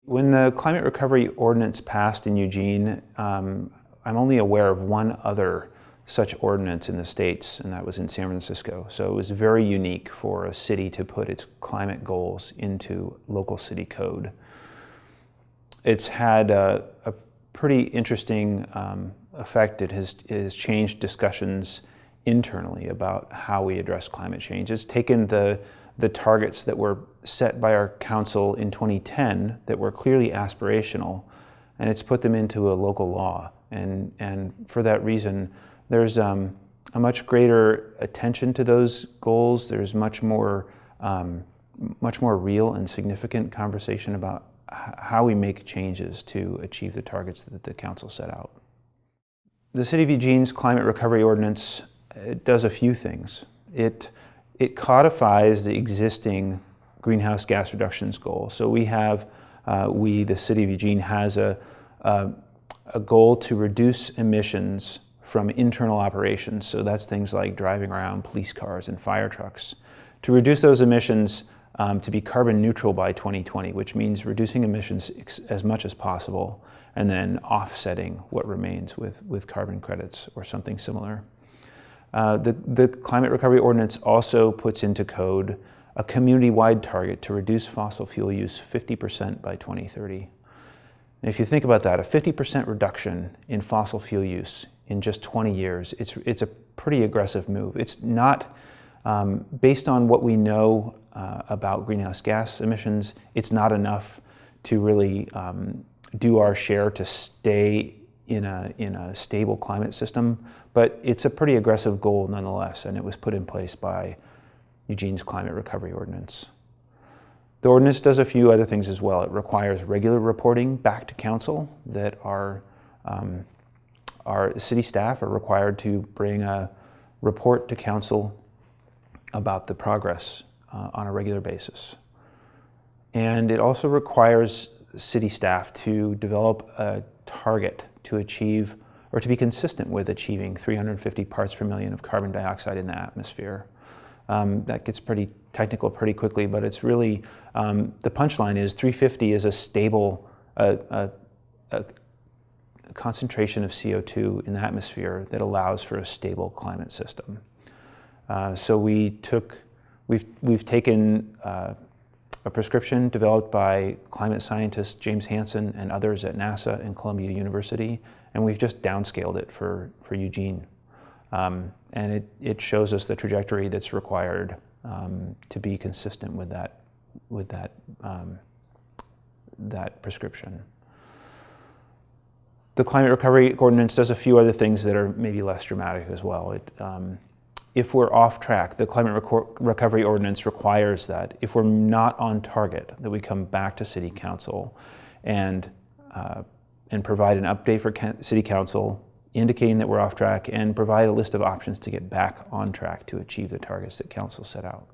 When the Climate Recovery Ordinance passed in Eugene, I'm only aware of one other such ordinance in the States, and that was in San Francisco. So it was very unique for a city to put its climate goals into local city code. It's had a pretty interesting effect. It has changed discussions internally about how we address climate change. It's taken the targets that were set by our council in 2010 that were clearly aspirational, and it's put them into a local law. And for that reason, there's a much greater attention to those goals. There's much more real and significant conversation about how we make changes to achieve the targets that the council set out. The City of Eugene's Climate Recovery Ordinance does a few things. It codifies the existing greenhouse gas reductions goal. So we have, the City of Eugene has a goal to reduce emissions from internal operations. So that's things like driving around police cars and fire trucks. To reduce those emissions to be carbon neutral by 2020, which means reducing emissions as much as possible and then offsetting what remains with carbon credits or something similar. The Climate Recovery Ordinance also puts into code a community-wide target to reduce fossil fuel use 50% by 2030. And if you think about that, a 50% reduction in fossil fuel use in just 20 years, it's a pretty aggressive move. It's not, based on what we know about greenhouse gas emissions, it's not enough to really do our share to stay in a stable climate system, but it's a pretty aggressive goal nonetheless, and it was put in place by Eugene's Climate Recovery Ordinance. The ordinance does a few other things as well. It requires regular reporting back to council, that our city staff are required to bring a report to council about the progress on a regular basis. And it also requires city staff to develop a target to achieve, or to be consistent with achieving 350 parts per million of carbon dioxide in the atmosphere. That gets pretty technical pretty quickly, but it's really, the punchline is 350 is a stable a concentration of CO2 in the atmosphere that allows for a stable climate system. So we've taken a prescription developed by climate scientist James Hansen and others at NASA and Columbia University, and we've just downscaled it for Eugene. And it shows us the trajectory that's required to be consistent with that prescription. The Climate Recovery Ordinance does a few other things that are maybe less dramatic as well. If we're off track, the Climate Recovery Ordinance requires that if we're not on target, that we come back to City Council and provide an update for City Council indicating that we're off track, and provide a list of options to get back on track to achieve the targets that Council set out.